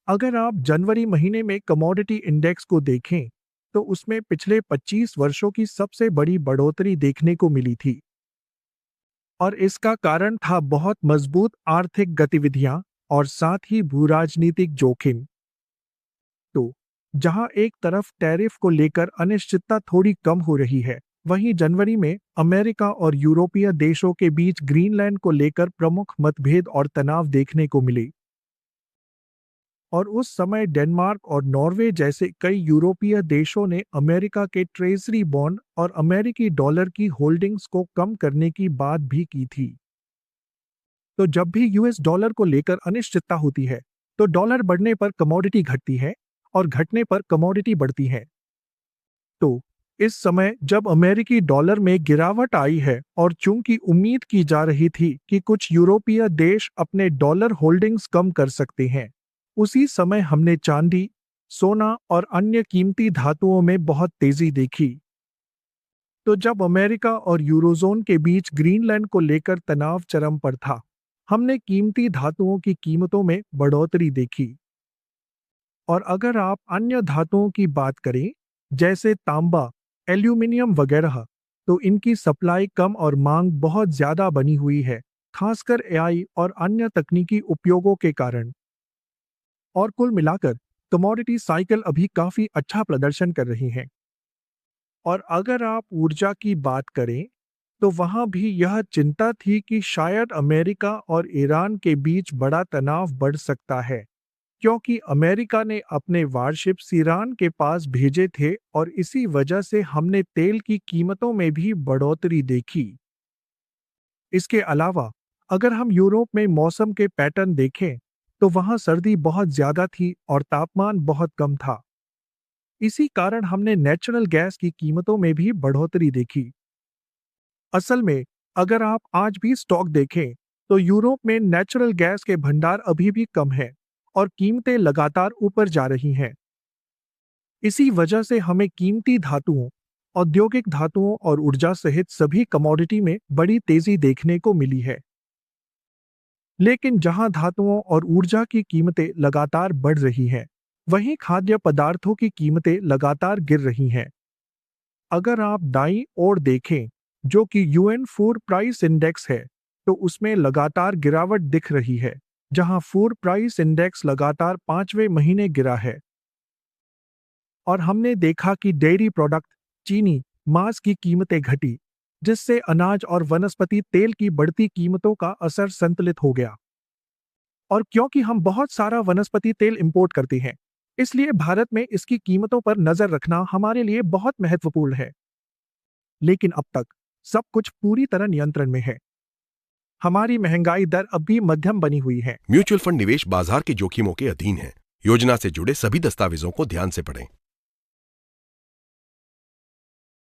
अगर आप जनवरी महीने में कमोडिटी इंडेक्स को देखें, तो उसमें पिछले 25 वर्षों की सबसे बड़ी बढ़ोतरी देखने को मिली थी। और इसका कारण था बहुत मजबूत आर्थिक गतिविधियां और साथ ही भूराजनीतिक जोखिम। तो जहां एक तरफ टैरिफ को लेकर अनिश्चितता थोड़ी कम हो रही है, वहीं जनवरी में अमेरिका और यूरोपीय देशों के बीच ग्रीनलैंड को लेकर प्रमुख मतभेद और तनाव देखने को मिले। और उस समय डेनमार्क और नॉर्वे जैसे कई यूरोपीय देशों ने अमेरिका के ट्रेजरी बॉन्ड और अमेरिकी डॉलर की होल्डिंग्स को कम करने की बात भी की थी। तो जब भी यूएस डॉलर को लेकर अनिश्चितता होती है, तो डॉलर बढ़ने पर कमोडिटी घटती है और घटने पर कमोडिटी बढ़ती है। तो इस समय जब अमेरिकी डॉलर में गिरावट आई है और चूंकि उम्मीद की जा रही थी कि कुछ यूरोपीय देश अपने डॉलर होल्डिंग्स कम कर सकते हैं, उसी समय हमने चांदी, सोना और अन्य कीमती धातुओं में बहुत तेजी देखी। तो जब अमेरिका और यूरोजोन के बीच ग्रीनलैंड को लेकर तनाव चरम पर था, हमने कीमती धातुओं की कीमतों में बढ़ोतरी देखी। और अगर आप अन्य धातुओं की बात करें, जैसे तांबा, एल्यूमिनियम वगैरह, तो इनकी सप्लाई कम और मांग बहुत ज्यादा बनी हुई है, खासकर एआई और अन्य तकनीकी उपयोगों के कारण। और कुल मिलाकर कमोडिटी साइकिल अभी काफी अच्छा प्रदर्शन कर रही हैं। और अगर आप ऊर्जा की बात करें, तो वहां भी यह चिंता थी कि शायद अमेरिका और ईरान के बीच बड़ा तनाव बढ़ सकता है, क्योंकि अमेरिका ने अपने वारशिप्स ईरान के पास भेजे थे और इसी वजह से हमने तेल की कीमतों में भी बढ़ोतरी देखी। इसके अलावा अगर हम यूरोप में मौसम के पैटर्न देखें, तो वहां सर्दी बहुत ज्यादा थी और तापमान बहुत कम था। इसी कारण हमने नेचुरल गैस की कीमतों में भी बढ़ोतरी देखी। असल में अगर आप आज भी स्टॉक देखें, तो यूरोप में नेचुरल गैस के भंडार अभी भी कम हैं और कीमतें लगातार ऊपर जा रही हैं। इसी वजह से हमें कीमती धातुओं, औद्योगिक धातुओं और ऊर्जा सहित सभी कमोडिटी में बड़ी तेजी देखने को मिली है। लेकिन जहां धातुओं और ऊर्जा की कीमतें लगातार बढ़ रही हैं, वहीं खाद्य पदार्थों की कीमतें लगातार गिर रही हैं। अगर आप दाईं ओर देखें, जो कि यूएन फूड प्राइस इंडेक्स है, तो उसमें लगातार गिरावट दिख रही है, जहां फूड प्राइस इंडेक्स लगातार 5वें महीने गिरा है। और हमने देखा कि डेयरी प्रोडक्ट, चीनी, मांस की कीमतें घटी, जिससे अनाज और वनस्पति तेल की बढ़ती कीमतों का असर संतुलित हो गया। और क्योंकि हम बहुत सारा वनस्पति तेल इंपोर्ट करते हैं, इसलिए भारत में इसकी कीमतों पर नजर रखना हमारे लिए बहुत महत्वपूर्ण है। लेकिन अब तक सब कुछ पूरी तरह नियंत्रण में है। हमारी महंगाई दर अब भी मध्यम बनी हुई है। म्यूचुअल फंड निवेश बाजार के जोखिमों के अधीन है। योजना से जुड़े सभी दस्तावेजों को ध्यान से पढ़ें।